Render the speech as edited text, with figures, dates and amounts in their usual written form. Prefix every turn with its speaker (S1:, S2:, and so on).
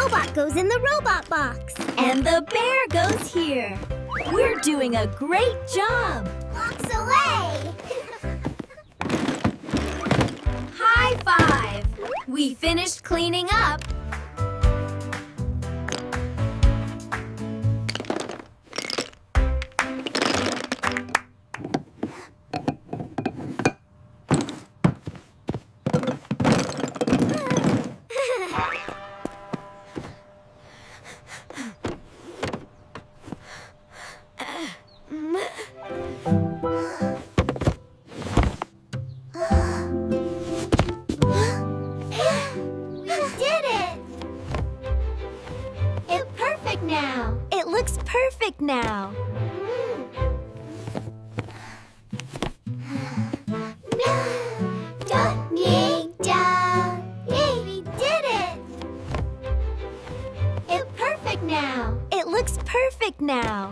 S1: robot goes in the robot box.
S2: And the bear goes here. We're doing a great job.
S1: Box away!
S2: High five! We finished cleaning up.
S1: Now.
S2: It looks perfect now.
S1: Don't dig down. Yay, we did it! It's perfect now.
S2: It looks perfect now.